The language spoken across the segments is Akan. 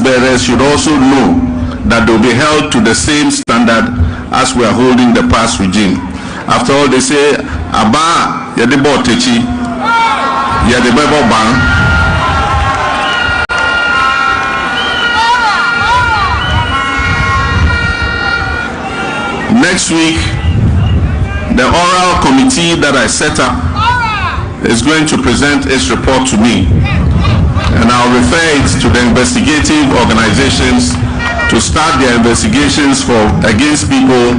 bearers should also know that they will be held to the same standard as we are holding the past regime. After all, they say, Aba yedebo techi, yedebo bang. Next week, the oral committee that I set up is going to present its report to me, and I'll refer it to the investigative organizations to start their investigations against people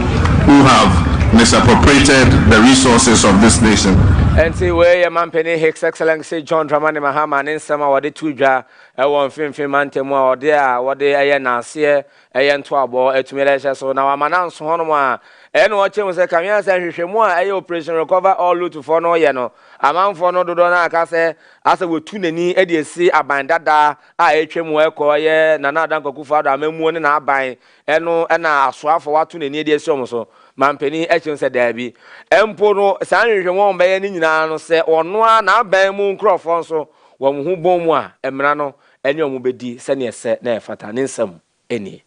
who have misappropriated the resources of this nation. And see where your man Penny Hicks Excellency John Dramani Mahama and some of the two jar one film mantemo or there what they are Nancy a twabo at Milesia. So now I'm announced Honoma and watching was a camera and a operation recover all loot for no yeno. A man for no dona case as a would tune any Eddie see a bandada I HM work or ye Nana Danko Kufada memoon and I buy and no and I swap for what to the near so. Man Penny Etching said Debbie. Empono Sandy won't be any nano say or no na bay moon crop also one who bomwa emrano and your mubedi senior set near fatanism any.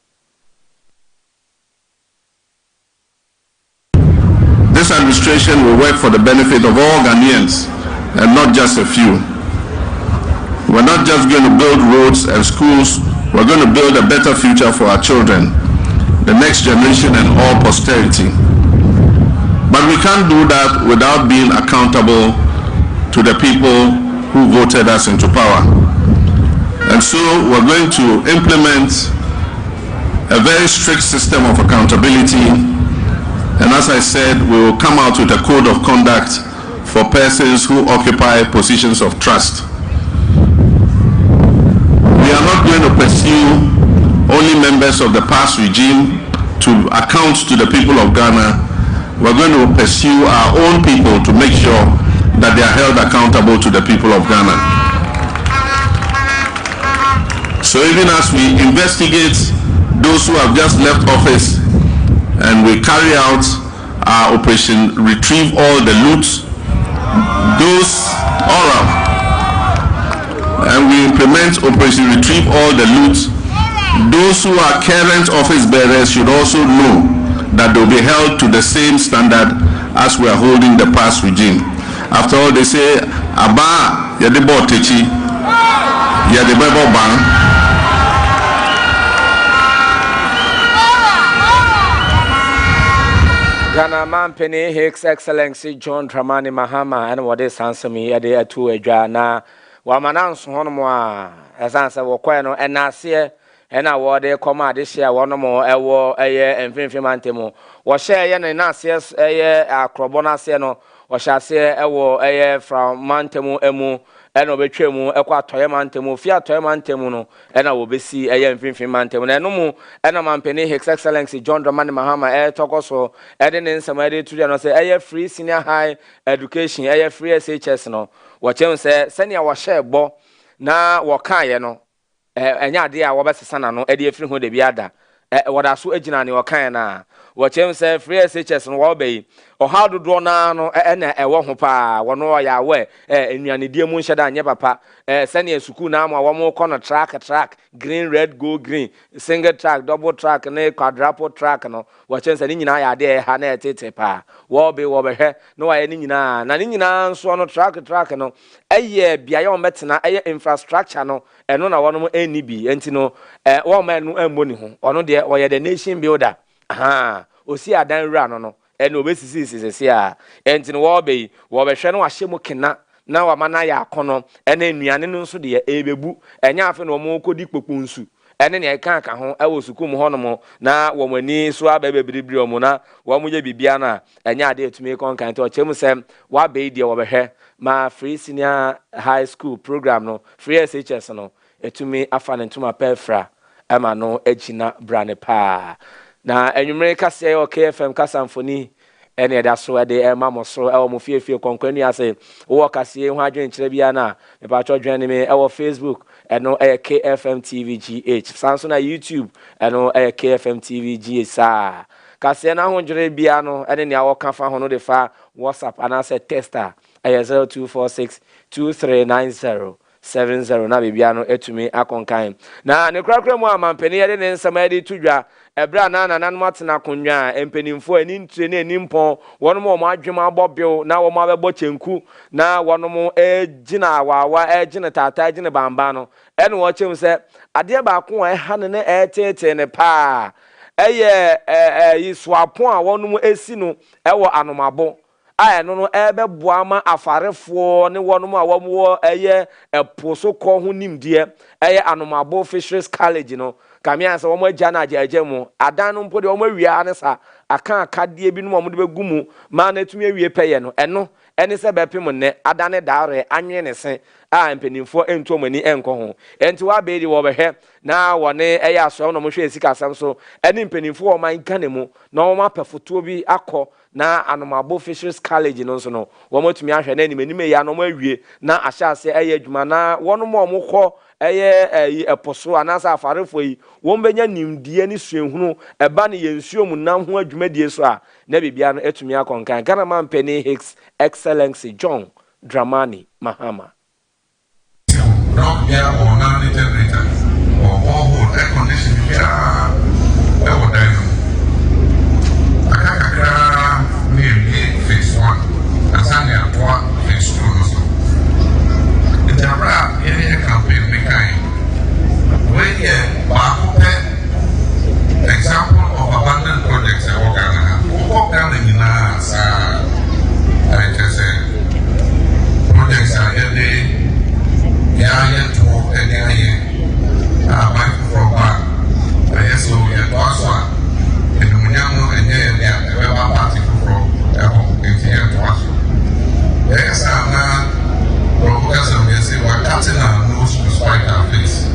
This administration will work for the benefit of all Ghanaians and not just a few. We're not just going to build roads and schools, we're going to build a better future for our children, the next generation and all posterity. But we can't do that without being accountable to the people who voted us into power. And so we're going to implement a very strict system of accountability. And as I said, we will come out with a code of conduct for persons who occupy positions of trust. We are not going to pursue only members of the past regime to account to the people of Ghana. We're going to pursue our own people to make sure that they are held accountable to the people of Ghana. So even as we investigate those who have just left office and we carry out our operation retrieve all the loot, and we implement operation retrieve all the loot, those who are current office bearers should also know that they will be held to the same standard as we are holding the past regime. After all, they say, Aba yedebo techi, yedebo bang. Ghana man Penny Hicks Excellency John Dramani Mahama and what is answer me at the two a jana. Wamanans Honoma as answer Wakwano and Nasia. And I war they come out this year one more a war a year and Finfimantemo. Was share yen and Nasias a year a Crobona Seno, or shall say a war a year from Mantemo Emu and Obetremu, a quatoyamantemo, Fiat Toyamantemuno, and I will be see a year and Finfimantemo. And no more, and a man Penny Hicks Excellency John Dramani Mahama air talk also, adding in some idea to the say a year free senior high education, a year free SHS no. What you say, senior was share bo na wakaya no. Enya de a wobesesa na no e de afiri ho de biada woda so agina ne wakan na wo chem say free SHS no wo be o how do na no na e wo ho pa wono ya we enuane die mu nhye da anye papa sene suku na ma wo mo kono track green red go green single track double track na quadruple track no wo chem say ni nyina ya de ha na etete pa wo be hwe no wa ni nyina na ni nyina nso no track no eye bia ye o metena eye infrastructure no eno na wono mo enibi enti no wo ma nu amboni ho ono de oye the nation builder aha osi adan wura no eno obesisi a enti no wo be hwe no ahye mo kena na wa mana ya akono ena enuane no nso de ebebu enya afi no mo kodi kpokpo nsu ene ne eka aka ho ewo suku mu hono na wo mani so abebebiribiri omo na wo mo ye bibia na enya ade etumi konkan to chem sem wa be de wo behwe ma free senior high school program no free SHS no etumi afa ne ntuma pefra ama no agina brane pa na enwumre kase o KFM kasamfoni ene da so de ema mo so e wo mo fiefie konkwani ase wo kase ho adwen kire bia na me ba cho dwen me e wo Facebook eno KFM TV GH sanso na YouTube eno KFM TV GH sa kase na ho dwere bia no ene ne awo ka fa ho no de fa WhatsApp ana se tester 0246 2390 70 na bibia no etumi akonkan na ne krakra mu amampani ye de ne nsama ye de tudwa ebra na nananum atena konwa empanimfo ani ntire ne animpon wonom o adwema abobio na wo ma bebo chenku na wonom gina awawa gina tata gina bamba no ene wo chem se ade ba ko e ha ne tete ne pa eye yiswapo a wonom esi no ewo anomabo aya no ebe boama afarefo ne wonom a womwo eye eposo ko ho nimdie eye anomabo fisheries college no kamia se womo agya na agya mu adan no mpode womo awia ne sa aka akade bi no womo de begumu ma na tumi awie peye no eno ene se bepem ne adane daare anwe ne se a mpanimfo ento mani enko ho enti wa be di wo behwe na wone eye aso no mo hwe esika asam so ene mpanimfo wo man kane mu na wo ma pefoto bi akọ na anomabo fisheries college no so no wo matumi ahwe na animanim ya no mo awie na ahyase eye adwuma na wono mo kọ eye eposo anasa afarefo yi wo mbenya nimdie ni suehunu eba ne yensuo mu nam ho adwumadie so a na bibia no etumi akonkan Ghana man Penny Hicks Excellency John Dramani Mahama Rock ya ona ni generator or borehole air conditioning ya ewo dan akakakra ni phase 1 asane atwa phase 2 no so Jabra yeye campaign me kai when ye ba example of abandoned projects e wo Ghana wo Ghana nyina sa I just say projects are here yeah, to any from back. Yes, so yeah, also, and the Munyamo and yeah, the party from here to us. Yes, I'm not professor. We say we're cutting our nose to spite our face.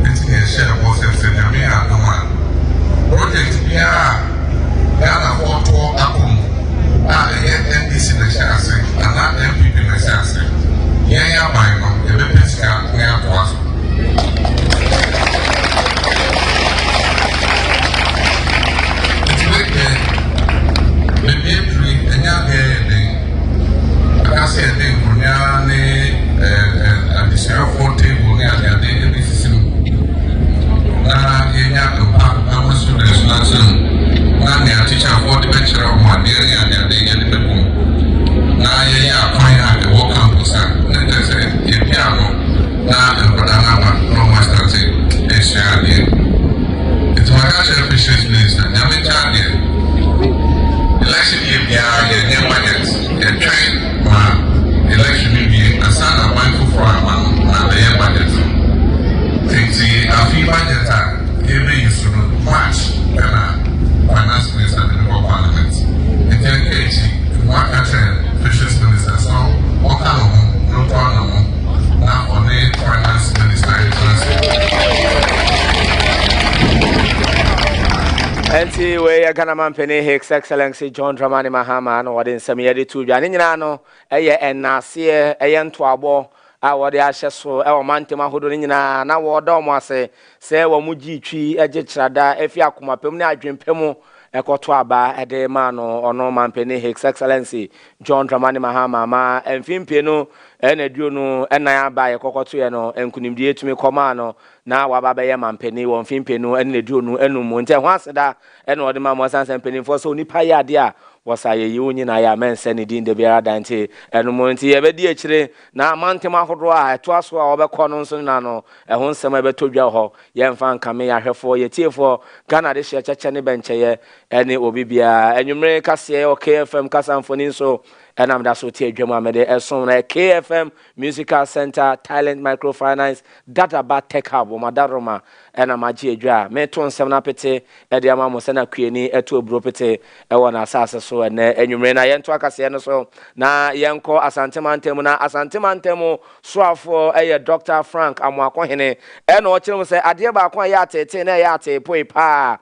It's a share of what's in the main project. Yeah, Ghana for tour Apple. NDC the chassis, and not MPP the chassis. Yeah, my mom, the Olympics can't near to us. It's like the military, and now I say a thing for the sheriff 40 will near the identity system. Now, I was to the lesson. Now, they are teaching 40 lecture of my dear and their day at the boom. Now, yeah, fine at the walk campus. Piano, now and Padana, no master thing, it's my culture fisheries minister, Yamita. Election year, near budgets, a train, my election be a son of mindful for a man, and the year budget. Things a fee budget, every instrument, much, and finance minister in the parliament. In the case, my country fisheries minister, so, what kind of no problem. Now on the finance minister enti we Ghana man Penny Hicks Excellency John Dramani Mahama no wode nsem ye de tu dwa ne nyina no eye enase eye ntoabo a wode ahye so e wo mantem ahodo ne nyina na wo do mo ase se wo mu gi twi eje kirada efi akomapem ne adwempem ekoto aba ede ma no ono man Penny Hicks Excellency John Dramani Mahama ma emfimpe no ena duo no ena aba ye kokoto ye no enkunimdie tumi koma no na waba be ye man Penny won fimpe no ena duo no enum nte ho aseda ena ode ma mo sansan Penny fo so nipa ye ade a wasaye yi onyi na ya mense ne din de biara dante enum nti ye be di akire na mantem ahodo a eto aso a obekọ no nso na no ehon nsem ebetodwa ho ye mfa nkame ya hwefo ye tiefo Ghana de hye cheche ne benche ye ene obibia enwumre kase o KFM kasamfoni nso enam da so tie adwam amede eson na KFM Musical Center Talent Microfinance Databa Tech Hub madaroma enam agi adwa me to nsem na pete ede ama mo se na kueni eto obro pete ewo na asase so ene enwumre na ye nto akase no so na yenko asantemantemu na asantemantemu soafo eye Dr. Frank Amwakohene ene o kire mo se ade ba akon ya tete na ya tepo pa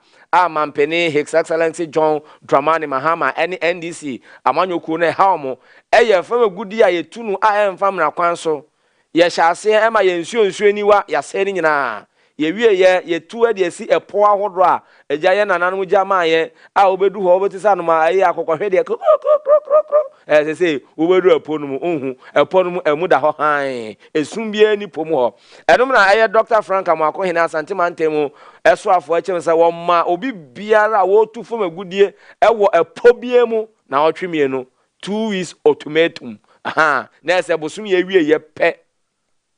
man Penny Hicks Excellency John Dramani Mahama any NDC amanyoku ne hawmo eye fam gudi a yetunu a emfam na kwan so ye hyase ema ye nsuo aniwa ya se ni nyina ye wie ye tu ade asi epo ahodo a eja ye nananom gya ma ye a obedu ho obetisa no ma ayi akokɔhwe de kro se obedu epo no mu ohu epo no mu emu da ho han esum bia ni pom ho enom na aye Dr. Frank Amako hina asante mantemu eso afo akyem se wo ma obi biara wo tu fom agudie ewo epo bia mu na otwemie no 2 weeks ultimatum aha na ese bosum ye wie ye pe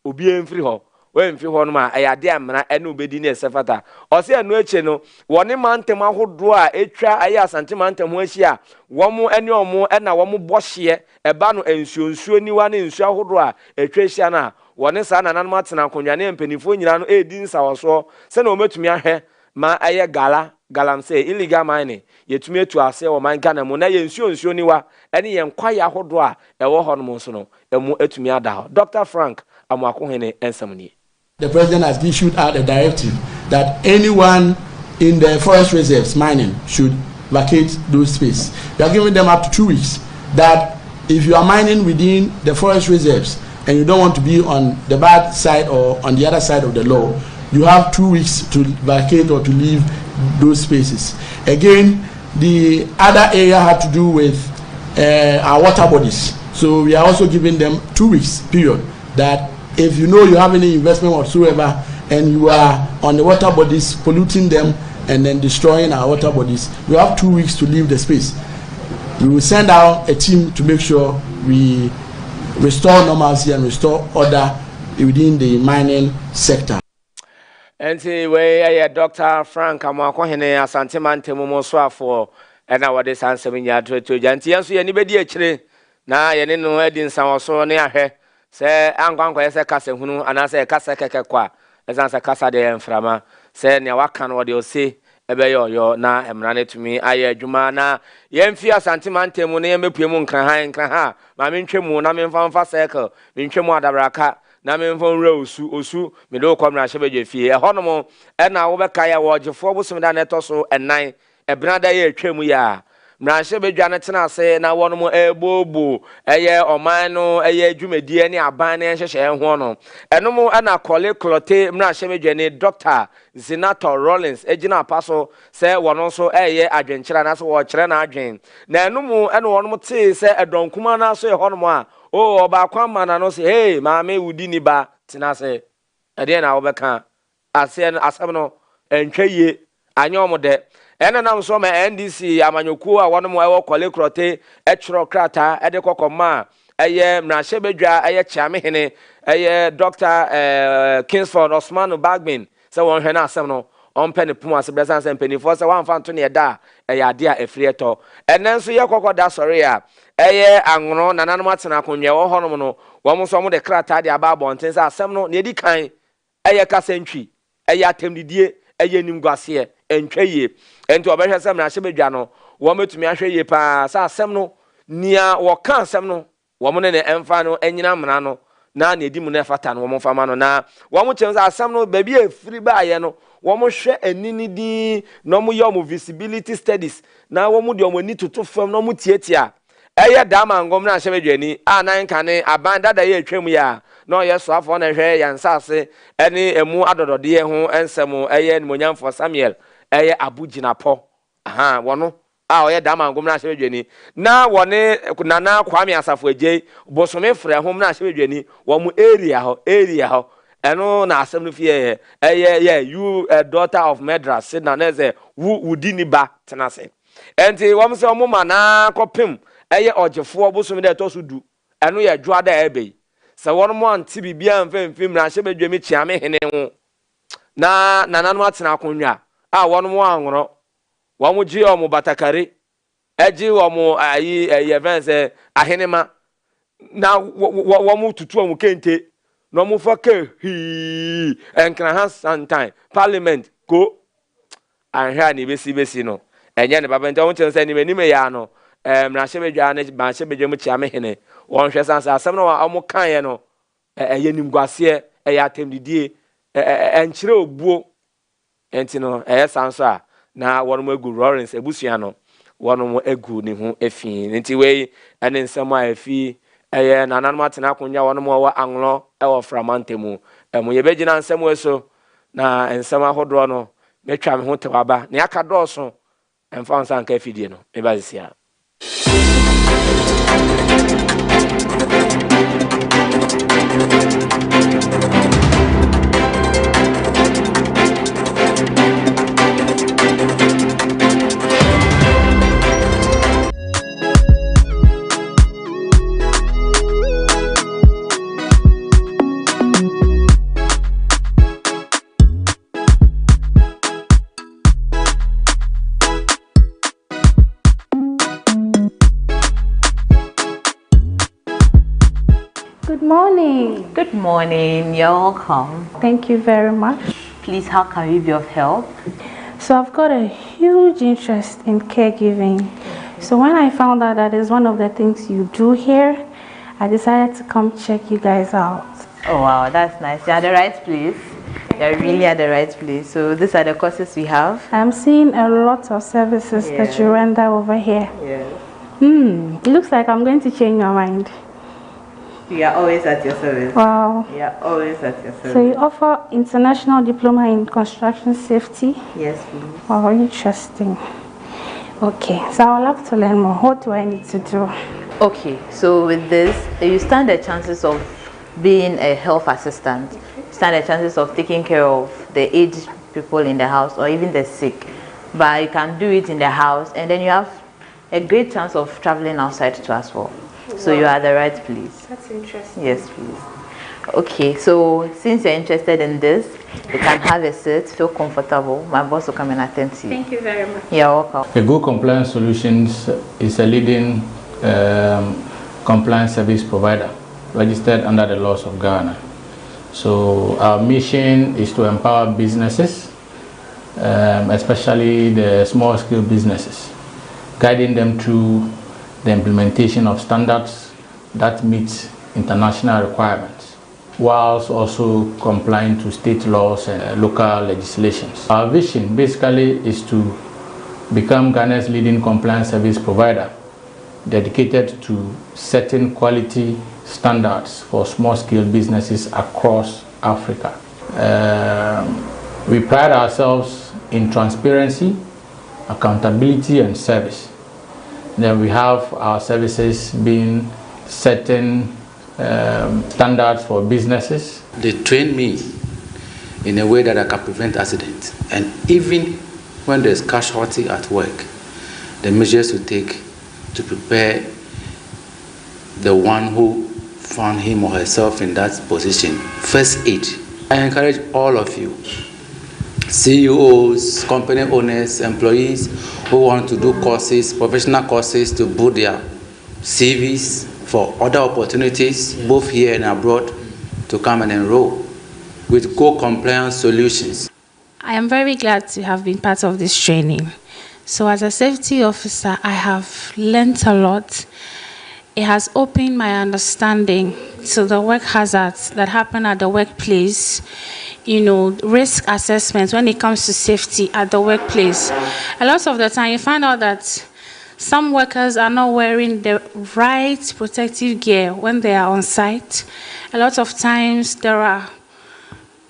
obi emfiri ho wemfi ho no ma ayade amra ene obedi ne esefata ose anu eche no woni mantem ahodo a etwa aye asante mantem ho ahia womo ene omo na womo bohye eba no ensuonsuo niwa ne nsuo ahodo a etwa ahia na woni sa nanan matena akonwa ne mpanifo nyina no edi nsawoso se na ometumi ahwe ma aye galam say illegal mining yetumi etu ase wo man Ghana mu na ye nsuonsuo niwa ene ye nkwaye ahodo a ewo ho no mo so no emu etumi ada ho Dr. Frank Amako hene ensamni. The president has issued out a directive that anyone in the forest reserves mining should vacate those spaces. We are giving them up to 2 weeks. That if you are mining within the forest reserves and you don't want to be on the bad side or on the other side of the law, you have 2 weeks to vacate or to leave those spaces. Again, the other area had to do with our water bodies. So we are also giving them 2 weeks period that if you know you have any investment whatsoever and you are on the water bodies polluting them and then destroying our water bodies, you have 2 weeks to leave the space. We will send out a team to make sure we restore normalcy and restore order within the mining sector. And see where Dr. Frank Amako hene asante mantemu mo so afo na wode sansem nya to janti yanso ye ni bedi akire na ye ne no edi nsanwoso ne ahwe se ankwankwa ye se kasa hunu anase kasa keke kwa esanse kasa de mframa se ne waka no wode ose ebe yo na emra ne tumi aye adwuma na ye mfi asante mantemu ne ye mepuemu nkran ha ma mentwemu na memfa cycle mentwemu adabraka na memfon re osu me do kwamra hyebedwe fie ehonom na wo beka ya wojefo bosum da neto so enan ebrada ye atwam ya mra hyebedwa ne tena ase na wonom ebobo eye oman no eye adwumadi ne aban ne hyehye ho no enom na kole klote mra hyebedwa ne Dr. Zinato Rollins ejina paso se wono so eye adwenkyera na so wo kyere na adwen na enom na wonom te se edonkuma na so ehonom a oh ba kwama na no say hey maame wudi ni ba tina say ade na obeka asem no entwaye anyom de ene nam so ma NDC amanyoku a wono mo ewo kole krote etro krata ede kokoma eye mrahye bedwa eye chiame hene eye Dr. Kingsford Osman Bagmin se won hwe na asem no on pene pum ase blessing ase peni for se wan fa to ne da eye ade a efrieto ene nso ye kokoda sorry a eye anwono nananom atena konwe wo honom no wo mo so mo de krata de aba bonten se asem no ne di kan eye kasentwi eye atemdidie eye nimguase entwaye enti obehwe se mrahye bedwa no wo metumi ahwe ye pa se asem no nia wo kan asem no wo mo ne emfa no enyina mra no na ne di mu na fata no wo mo fama no na wo mo chem se asem no ba bi efiri ba ye no wo mo hwe anini di no mo yo mo visibility studies na wo mo de mo ni toto fam no mo tietia eye dama ngom na hyebedwani anan kane aban dada ye atwam ya no ye so afo na hwe ya nsase ene emu adodode ho ensem eye nimonyamfo Samuel eye abuginapo aha wono a oye dama ngom na hyebedwani na wone nana kwame asafo agye bosome frɛ hom na hyebedwani wo mu area ho eno na asem no fie eye you a daughter of Medras sit na neze wudi ni ba tenase enti wo mse wo ma na kopem eye ojefo bosome de to so du eno ye dwoa da ebe se wono mo anti bibia mfemfim na hyebedwami chiame hene ho na nananu atena akonwa a wono mo anworo wo mo gi o mo batakare eji wo mo ayi events ahenema na wo mo tutu o mo kente no mo fake hi enkra ha sometime parliament go anhwa ni besi no enye ne baba nti o chen se ni me ya no mra hyebedwa ne ba hyebedwa mu chiame hene won hwe sansa asem no a mo kan ye no eye nimguase eye atemdidie enkyere obuo enti no eye sanso a na wono egu Lawrence ebusua no wono egu ne ho efi enti we ene nsem a efi eye nananum atena akonya wono wa anlo e wo framantemu ye begina nsem we so na nsɛm ahodoɔ no metwa me ho te waba ne aka dɔɔso ɛmfa nsa nka afidie no meba sia. Good morning. Good morning. You're welcome. Thank you very much. Please, how can we be of help? So I've got a huge interest in caregiving. So when I found out that is one of the things you do here, I decided to come check you guys out. Oh wow, that's nice. You're at the right place. You're really at the right place. So these are the courses we have. I'm seeing a lot of services that you render over here. Yes. It looks like I'm going to change your mind. We are always at your service. Wow. We are always at your service. So you offer international diploma in construction safety? Yes, please. Wow, interesting. Okay, so I would love to learn more. What do I need to do? Okay, so with this, you stand the chances of being a health assistant. You stand the chances of taking care of the aged people in the house or even the sick. But you can do it in the house, and then you have a great chance of traveling outside too as well. So you are at the right place. That's interesting. Yes, please. Okay, so since you're interested in this, you can have a seat, feel comfortable. My boss will come and attend to you. Thank you very much. You're welcome. The Go Compliance Solutions is a leading compliance service provider registered under the laws of Ghana. So our mission is to empower businesses, especially the small-scale businesses, guiding them through the implementation of standards that meet international requirements, whilst also complying to state laws and local legislations. Our vision basically is to become Ghana's leading compliance service provider, dedicated to setting quality standards for small-scale businesses across Africa. We pride ourselves in transparency, accountability, and service. Then we have our services being certain standards for businesses. They train me in a way that I can prevent accidents. And even when there's casualty at work, the measures to take to prepare the one who found him or herself in that position. First aid. I encourage all of you, CEOs, company owners, employees who want to do courses, professional courses to build their CVs for other opportunities, both here and abroad, to come and enroll with Go Compliance Solutions. I am very glad to have been part of this training. So as a safety officer, I have learned a lot. It has opened my understanding to the work hazards that happen at the workplace, risk assessment when it comes to safety at the workplace. A lot of the time you find out that some workers are not wearing the right protective gear when they are on site. A lot of times there are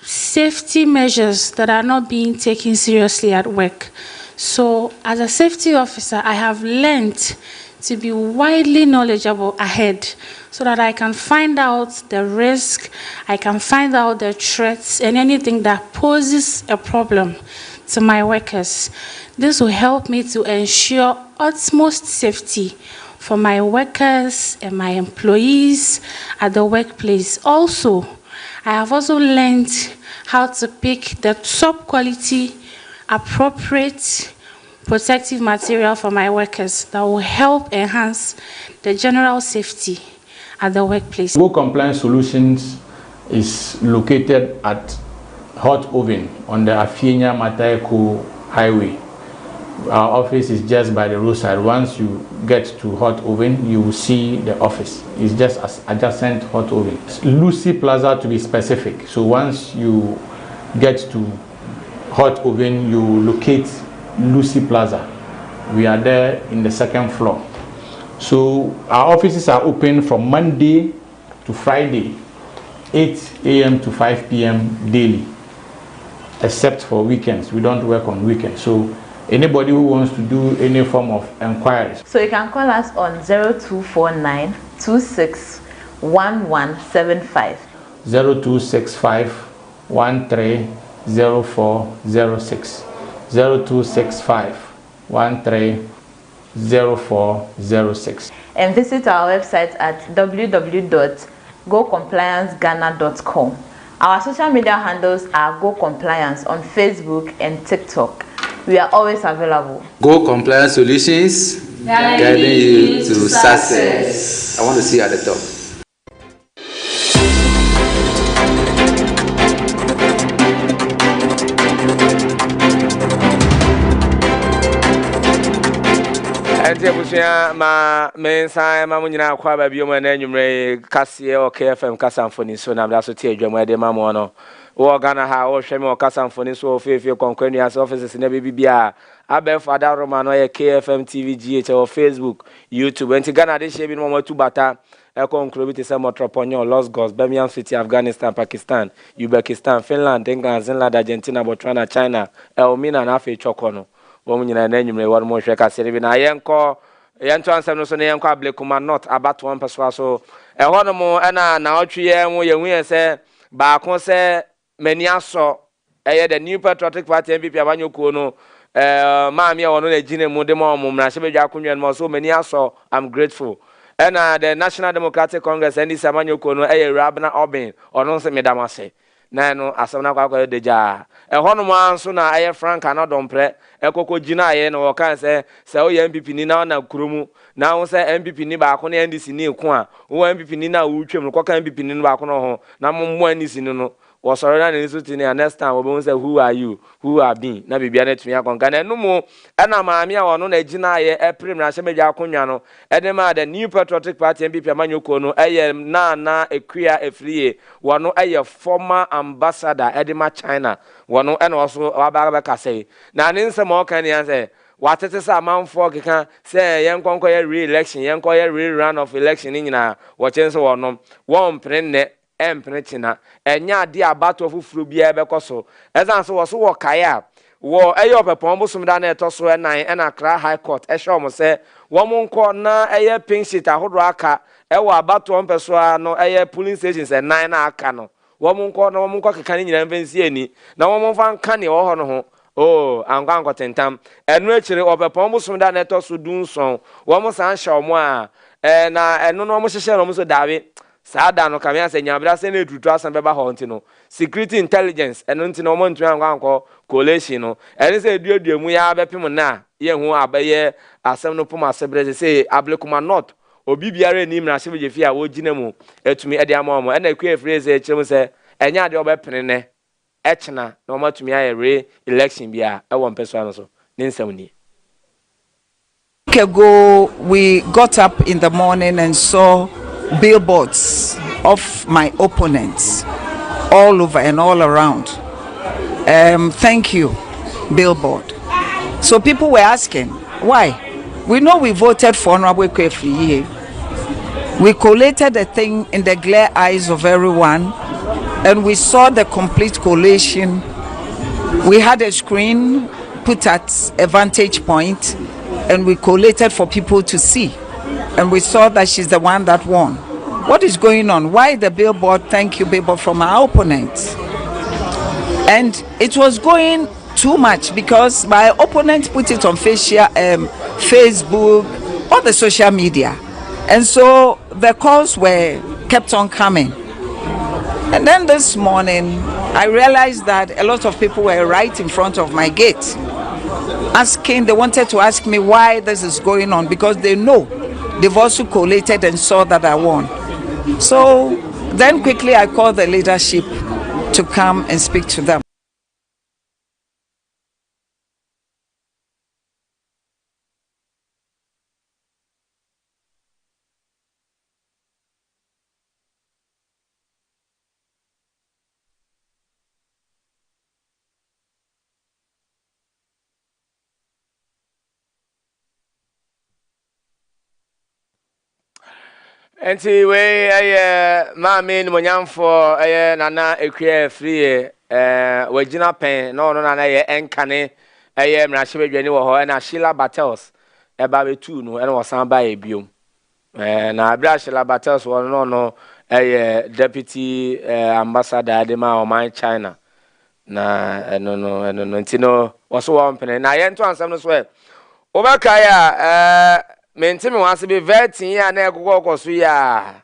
safety measures that are not being taken seriously at work. So as a safety officer, I have learned to be widely knowledgeable ahead so that I can find out the risk, I can find out the threats and anything that poses a problem to my workers. This will help me to ensure utmost safety for my workers and my employees at the workplace. Also, I have also learned how to pick the top quality, appropriate protective material for my workers that will help enhance the general safety at the workplace. Go Compliance Solutions is located at Hot Oven on the Afienya Mataiku Highway. Our office is just by the roadside. Once you get to Hot Oven, you will see the office. It's just adjacent Hot Oven. It's Lucy Plaza to be specific. So once you get to Hot Oven, you locate Lucy Plaza. We are there in the second floor. So our offices are open from Monday to Friday, 8 a.m. to 5 p.m. daily. except for weekends. We don't work on weekends. So anybody who wants to do any form of enquiries. So you can call us on 0249 261175. 0265 130406. 0265 130406. And visit our website at www.gocomplianceghana.com. Our social media handles are Go Compliance on Facebook and TikTok. We are always available. Go Compliance Solutions, guiding you to success. I want to see you at the top. Ente busia ma mensa ma munyina kwa ba biom na anwumre kase o KFM kasamfoni so na mda so tie adwam ade ma mo no wo Ghana ha wo hwe me o kasamfoni so ofefe konkwanias offices na bibia abef adaroma no ye KFM TV GH o Facebook YouTube ente Ghana de shebi no mo tubata e konkro bi te se motroponyo Los Gos Birmingham City Afghanistan Pakistan Uzbekistan Finland England Zinland Argentina Botswana China Elmina na afi choko no wo nyina na anwumre wo mo hwe kase bi na yenko yento ansem no so na yenko ablekuma not abato one person so eho no mo na otwe mu yehu ye se ba ko se mani aso the New Patriotic Party MPP abanyokuo no maami e wono na gine mu de mo mra hye bedwa akonwa no so mani aso. I'm grateful. And the National Democratic Congress and this abanyokuo no Rabna Obin ono se medamase na no asam na kwa deja eho no anso na Frank Anadompre ekoko gina ye no kan se o MPP ni na kuromu na wo se MPP ni ba ko na NDC ni ku a wo MPP ni na wo twem no kwa MPP ni ba ko no ho na mo NDC ni no wo soro na ni so ti ni next time wo be say who are you who are been na bibia na tumi akonka na no mo na maami a wono na gina ye eprim na hyemedja akonwa no edema the New Patriotic Party MPP amanyoko no na ekua efriye wono former ambassador edema China wono na also wabaga ka say na ne nsem o kan ya say watete sa amanfo keka say yenkonko ye re-election yenko ye re-run of election ni nyina wo chense wono won prenne emprechina enya ade abato fufuru bia bekoso ezanso wo so wo kaya wo opepon busum da na etoso enan na Accra High Court ehwe se wo monko na pink sheet ahodo aka wo abato mpeso no polling stations enan na aka no wo monko keka ni nyina mfansi ani na wo monfa nka ne wo ho no ho anko tentam enu echire opepon busum da na etoso dunson wo mo san hye omo a na enu no mo hyehye no mo so dawe Sada no kamia se nyabra se na etutu asan beba ho ntino security intelligence eno ntino mo ntwe anko collation no ene se eduemu ya bepem na ye hu abaye asem no pom asebreze se ablekuma not obi biara ni mra hye beje fi a wo ginemu etumi ede amaomo ena ekwe phrase e kyerem se enya de obepene ne echna na o matumi aye election bia e wo mpeso ano so ne nsam ni ago we got up in the morning and saw billboards of my opponents all over and all around. Thank you, billboard. So people were asking, why? We know we voted for Honorable Kwefi. We collated the thing in the glare eyes of everyone, and we saw the complete collation. We had a screen put at a vantage point, and we collated for people to see. And we saw that she's the one that won. What is going on? Why the billboard? Thank you, billboard from our opponents. And it was going too much because my opponent put it on Facebook, all the social media. And so the calls were kept on coming. And then this morning, I realized that a lot of people were right in front of my gate they wanted to ask me why this is going on because they know they've also collated and saw that I won. So then quickly I called the leadership to come and speak to them. Enti we mami ni monyamfo nana ekua free wagina pen no no na ye enkane eye mrahye wo ho na Sheila Battles eba betu no ene wosan ba e biom na abra Sheila Battles wo no deputy ambassador de ma o China na no ntino woso wo mpene na ye nto ansam no so obaka ya mentimi wanse be vetin ya na ekokọ ya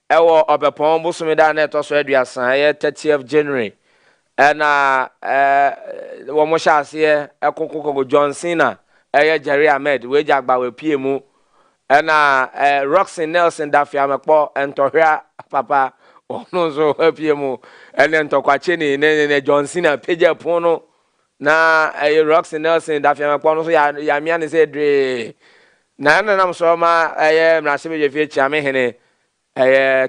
ewo obepon busumi da na eto so aduasan ye 30th January na wo mo hyase ekokọ Johnson na Jerry Ahmed we jagba we pie mu na Roxy Nelson da fia mekpo entohwa papa ono so pie mu ene ntokwache ne Johnson na peja pono na Roxy Nelson da fia mekpo no so ya mia ne se dre na nam so ma mrase be fie chia me hene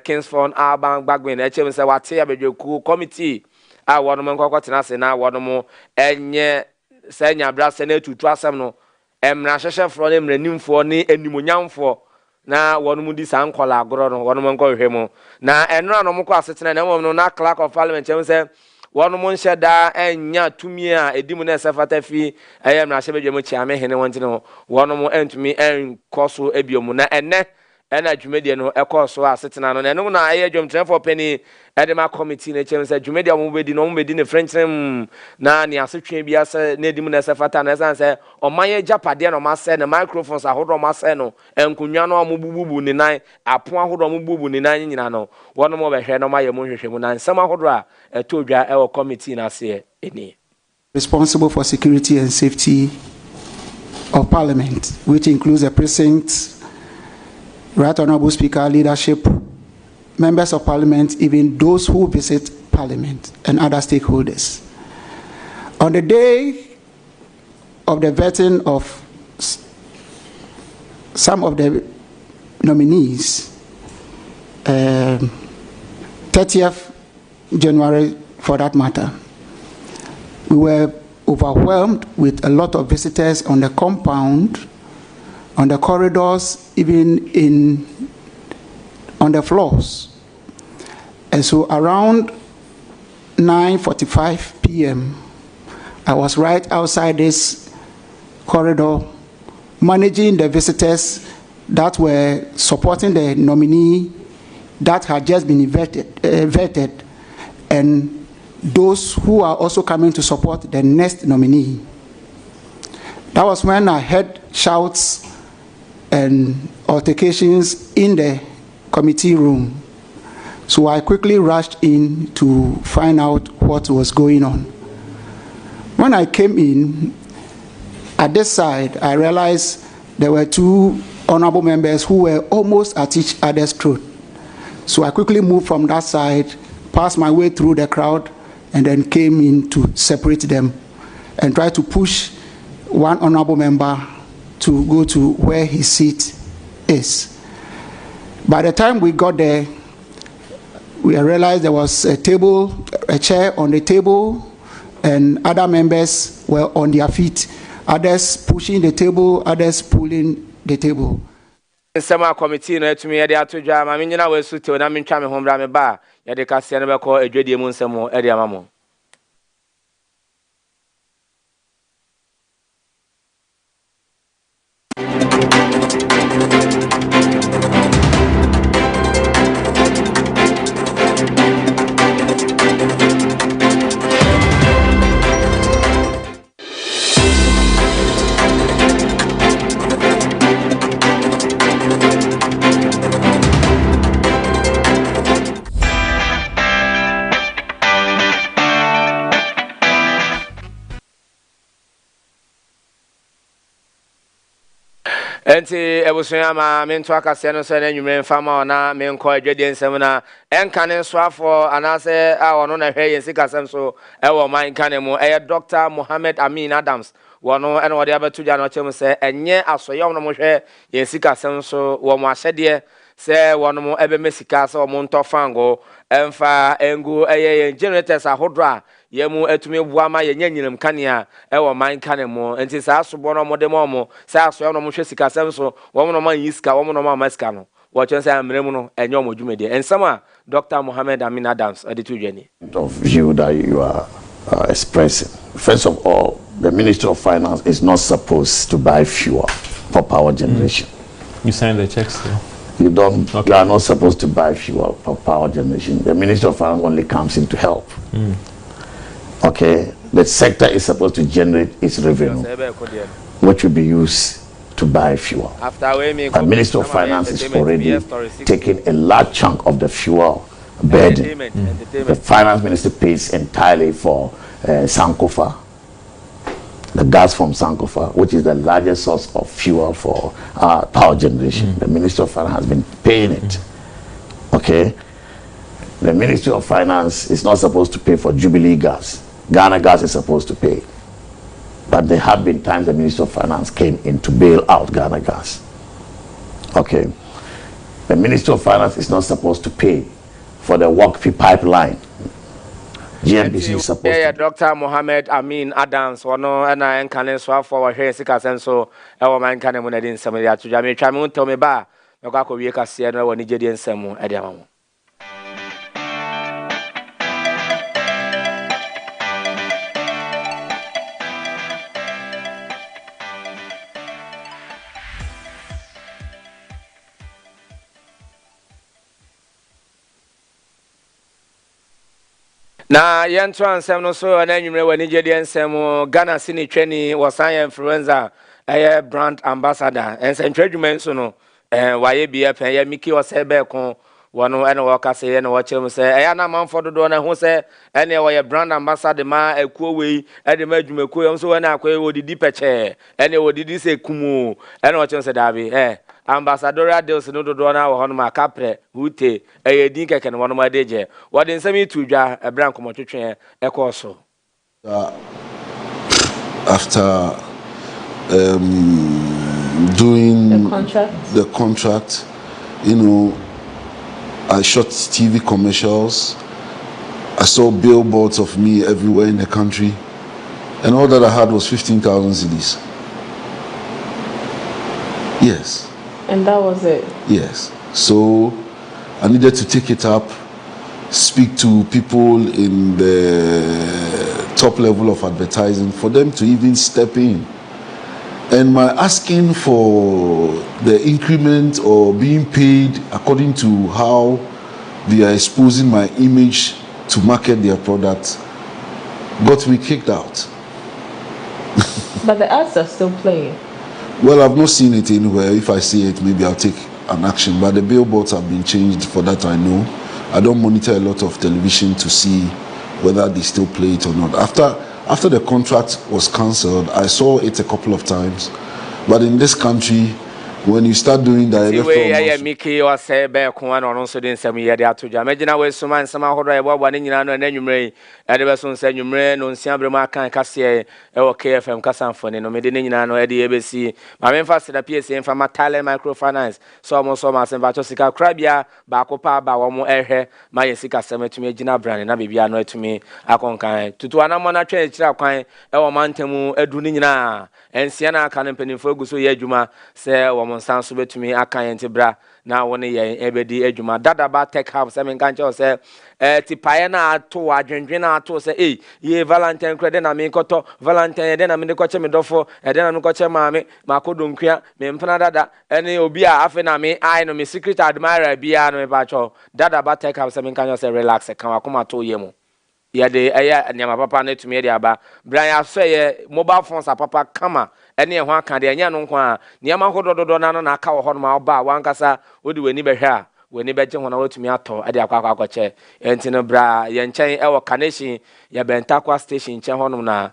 Kingsford Urban Bagwin echem se wate ya bedweku committee a wono mo nkokọ tenase na wono mo enye se nya bra se na tutu asem no emra hyehye fro ne mranimfo ne enimonyamfo na wono mu di san kola agoro no wono mo nkọ hwe mo na enra no mo kọ asetena na mo no na clerk of parliament chem se wono mo nhye da enya tumi a edimu na sefata fi mrahye bedwe mo chia me hene wontino wono mo entumi enkoso ebiomu na enne ena dwumedie no ekoso asetena no eno na aye dwomtrefo pani edema committee na chem se dwumedie mo bedi no mo bedi ne frenchrim na ne asetwe bia se na edimu na sefata na san se omanye japade no ma se ne microphones ahodo ma se no enkunwa no mo bububu ne nan apo ahodo mo bububu ne nan nyina no wono mo behwe no ma ye mo hwehwe mu na nsam ahodo a etodwa ewo committee na se eni responsible for security and safety of Parliament, which includes the precinct, Right Honorable Speaker, leadership, members of Parliament, even those who visit Parliament and other stakeholders. On the day of the vetting of some of the nominees, 30th January for that matter, we were overwhelmed with a lot of visitors on the compound, on the corridors, even on the floors. And so around 9:45 p.m., I was right outside this corridor managing the visitors that were supporting the nominee that had just been vetted and those who are also coming to support the next nominee. That was when I heard shouts and altercations in the committee room. So I quickly rushed in to find out what was going on. When I came in, at this side, I realized there were two honorable members who were almost at each other's throat. So I quickly moved from that side, passed my way through the crowd, and then came in to separate them and try to push one honorable member to go to where his seat is. By the time we got there, we realized there was a chair on the table, and other members were on their feet, others pushing the table, others pulling the table. Sema committee no etumi ye de atodwa ma menyina we suto na mentwa me hombra me ba ye de kase ne beko adwadie mu nsemo e de amamo. Enti ebusunya ma mento akase no so na nwumre mfama na menko adwade nsem na enkane soafo anase a ono na hwe yen sikasem so ewo man kane mu Dr. Mohammed Amin Adams wono ene wode abetuja no chem se enye asoyom no mo hwe yen sikasem so wo mo ahyede se wono mo ebe mesika se wo mo ntofango emfa engu yen generators ahodra yemu etumi buama ye nyanyinam kanea ewo man kane mo enti sa asobo no mo de mo sa aso no mo hwe sika sem so wo mo no man yiska wo mo no ma maska no what you say amremu and your mojumede and some Dr. Mohammed Amin Adams at the two journey of view that you are expressing. First of all, the Ministry of Finance is not supposed to buy fuel for power generation. You signed the checks there. You don't. Okay. You are not supposed to buy fuel for power generation. The Ministry of Finance only comes in to help. Okay, the sector is supposed to generate its revenue, which will be used to buy fuel. The Ministry of Finance is already taking a large chunk of the fuel burden. The Finance Minister pays entirely for Sankofa, the gas from Sankofa, which is the largest source of fuel for power generation. The Ministry of Finance has been paying it. Okay, the Ministry of Finance is not supposed to pay for Jubilee gas. Ghana Gas is supposed to pay. But there have been times the Ministry of Finance came in to bail out Ghana Gas. Okay. The Ministry of Finance is not supposed to pay for the Wakfi pipeline. GMBC is supposed to. Dr. Mohammed Amin Adams, one and I can swap for here, Sikas and so our man can in some of the Atujami. Chamun tell me ba, no Gako Yaka Siena or Nigerian Samu at the na yɛnto ansɛm no so ana nwumre wɔ Nigeria nsɛm Ghana sini twani wɔ san influencer ɛyɛ brand ambassador nsɛntwa dwuma nso no wayɛ bia pɛn yɛ Miki ɔsɛ ko wɔno ɛna wɔkasa yɛ na wɔkyerɛ mu sɛ ɛyɛ na manfo dodo na ho sɛ ɛne wɔyɛ brand ambassador ma akuo wei ɛde ma dwumakuo yɛm so wɔna akɔyɛ wɔdidi pɛkyɛ ɛne wɔdidi sɛ kumu ɛna wɔkyerɛ sɛ dabi ambassadorial deals no do na wo hono ma kapre hute din keke no wono ma deje wo de nsam itu dwa ebran komotwetwe ekoso after doing the contract, you know, I shot TV commercials. I saw billboards of me everywhere in the country, and all that I had was 15,000 cedis. Yes. And that was it? Yes. So I needed to take it up, speak to people in the top level of advertising for them to even step in. And my asking for the increment or being paid according to how they are exposing my image to market their product got me kicked out. But the ads are still playing. Well, I've not seen it anywhere. If I see it, maybe I'll take an action. But the billboards have been changed, for that I know. I don't monitor a lot of television to see whether they still play it or not. After the contract was cancelled, I saw it a couple of times. But in this country, when you start doing that, Miki or say bear one or also didn't send me at the Atuja. Imagine I was some somehow one in Yano and then you may at the person said you may no Siabrama can Cassia or KFM Casanfon no Medina no Eddie ABC. My main fast at PSA from my Thailand microfinance. So almost so much and Batosica Crabia, Bacopa, Bawamo Air, my Sika Summit to me, Gina Brand, and Abiano to me, Aconkai. To Anamona Church, Quine, our Mantemu, Edunina, and Siena Canon Penifogus, Yejuma, say, Monsanso to me, Akayente bra, now one year, ebedi ejuma, Dadaba tech house, I mean, can't you say, Tipayana to Argentina to say, ye Valentine credit, I mean, Coto, Valentine, then I'm in the coach me dofo, and then I'm coach mammy, Macodum Crea, Mempanada, and you'll be a half an army, I know me secret admirer, Biano Bacho, Dadaba tech house, I mean, can you say, relax, I come to Yemo. Yeah, the air and Papa net to me, Brian, I say, mobile phones are Papa Kama. Any one can de no kwa niama hododo na no na aka wo ma oba wankasa wodi weni be hwe a weni be je ho na wotumi ato ade akwa akwache enti no bra ye nchen e wo kanation ye bentakwa station nchen ho no na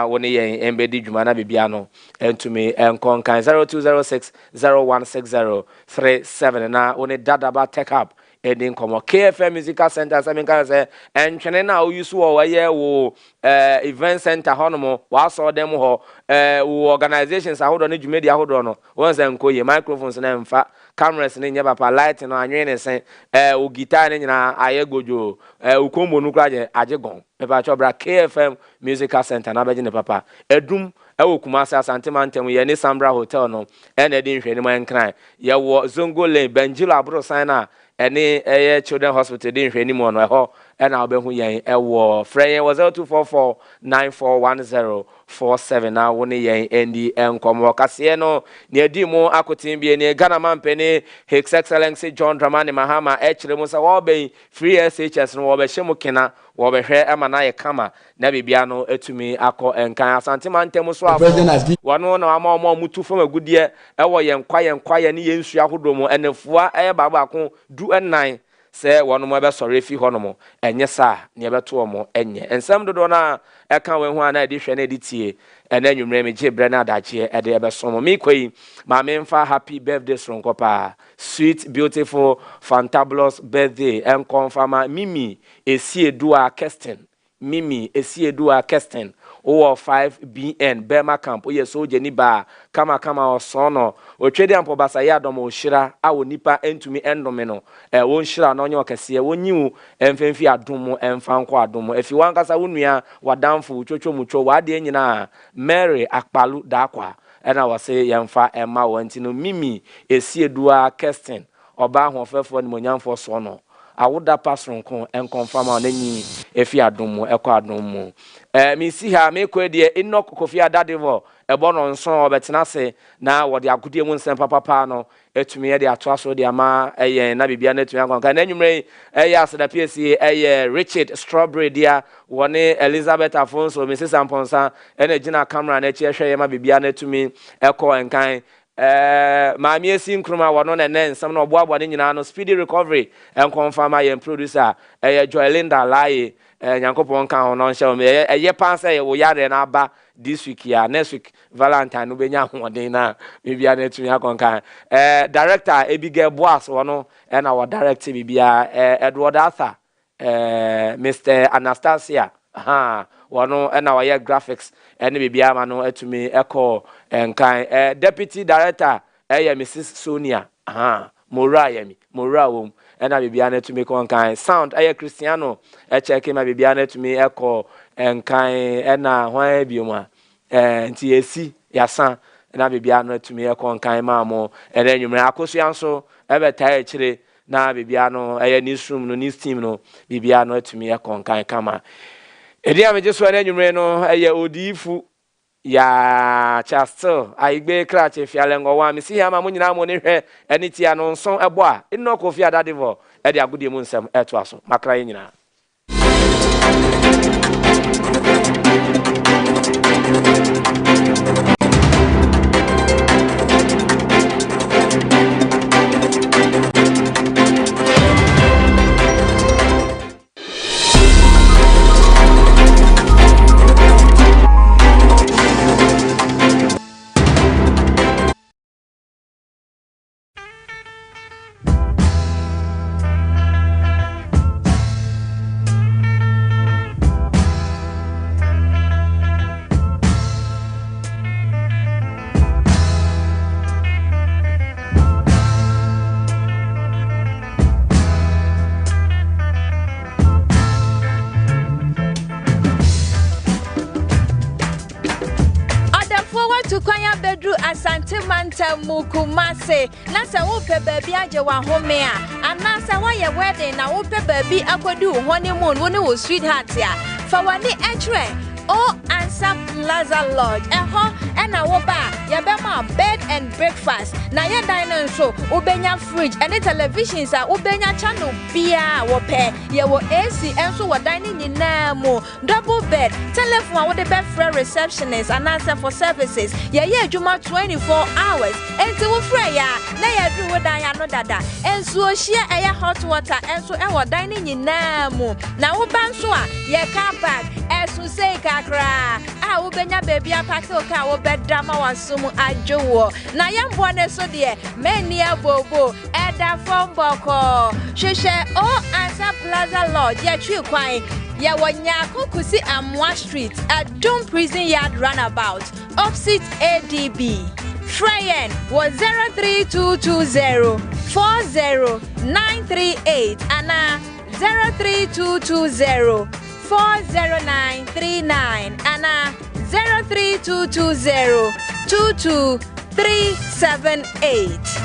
woni ye embedi dwuma na bibia no entumi enkon kan 0206 016037 na woni dadaba tech up edi nkomo KFM Musical Center samenka say entwene na o use wo waye wo event center honomo wa so dem ho wo organizations ahodo ne dwumedi ahodo no won say nkoye microphones na mfa cameras ne nya papa light no anwe ne sen o guitar ne nyina aye gojo o kombo nu kraje ajegon me ba chobra KFM Musical Center na beje ne papa edum ewo Kumasi Asante Mantem ye ne Sambra Hotel no ene de nhwe ne man kran ye wo Zongo Lane Benjilo abro sign na ene eye Children Hospital de nhwe ni mo no eho ena obehu yen ewo frey was 0244941047 na woni yen endi enkomo kase no ne edi mu akotin bie ne Ghana Mampene His Excellency John Dramani Mahama echire mu sa wo ben free SHS no wo be hye mu kena wo be hwe ema na ye kama na bibia no etumi akọ enkan Asante Mantem so afọ wano na ama mutu fam agudie ewo yen kwaye ne yensu ahodomo enefua eye baba ko du ennan se wano mo be sore fi honomo enye sa ne beto mo enye ensam dodo na eka we hu ana edi hwe na edi tie ena nwumre me jebre na adache ede ebe somo mi kwai ma me mfa happy birthday sonkopa sweet beautiful fantabulous birthday en confirma Mimi Esiedua Kesten Mimi Esiedua Kesten o 5BN Bema Camp oye soje ni ba kama osono otwede ampo basa ya dom ohira awo nipa entumi endome no wo nhira na onye okese wonyiwu emfemfi adomo emfanko adomo efi wankasa wonua wadamfo twotwomutwo wade nyina Mary Akpalu dakwa ena wase yemfa emma wanti no Mimi Esiedua Kesten oba ahofefo ni monyamfo so no awoda pasronko en confirm onanyi efi adomo ekọ adomo mi si ha me kwedie Enoch Kofi Adadevo ebo no nso obetena se na wode agodie mu nsem papa no etumi ye de atoaso de ama eye na bibia na etumi akonka na nwumre eye aseda PSC eye Richard Strawberry dia woni Elizabeth Afonso Mrs Amponsa ene gina camera na echi ehwe ye ma bibia na etumi ekọ enkan maami esi nkruma wano na nsam na oboabo ne nyina no speedy recovery en confirm aye producer Joylinda Laye nyankopon kan ho no nhyɛ me eye pansa ye wo yare na aba this week ya next week Valentine no benya hoden na bibia na tumi akonkan director Abigail Boas wano na wa direct bibia Edward Arthur Mr Anastasia wano na wa ye graphics ene bibia ma no etumi ekọ enkan deputy director Mrs Sonia Mora wom ena bibia na etumi konkan sound Cristiano check ma bibia na etumi ekọ enkan ena hwan bioma nti esi yasan ena bibia na etumi ekọ enkan ma mo ena nwumre akosua nso ebeta ekire na bibia no newsroom no news team no bibia na etumi ekọ enkan kama edi amejeso ena nwumre no Odiyifo ya chasto aigbe krache fialengo wa mi si ya ma munyina mo ne hwe eni tia no nson ebo a Enoch Kofi Adadevo e de agodie mu nsem eto aso makra nyina Asante Mantem Kumasi na se wo pe baabi age wa home a ana se wo ye wedding na wo pe baabi akwadu honeymoon wo ne wo sweetheart ya fa wani echre o answer Plaza Lodge eho ena wo ba ya be ma bed and breakfast na ye dine so ubenya fridge and televisions a ubenya channel bia wo pe ye wo AC enso wo dining nyina mo double bed telephone wo de be free receptionist and answer for services ye adwuma 24 hours enti wo free ya na ye du wo dan ya no dada enso ohia eye hot water enso e wo dining nyina mo na wo ban so a ye car park esu say kakra a wobenya baby apake oka wo bedama wasum adwowo na yembo ne so de meni abobo eda fomboko hwehwe o Answer Plaza Lodge ya twi kwan ya wonya kokusi Amwa Street at Dome Prison Yard Runabout opposite ADB. Freyen was 03220 40938 and 03220 40939 and 03220 22378.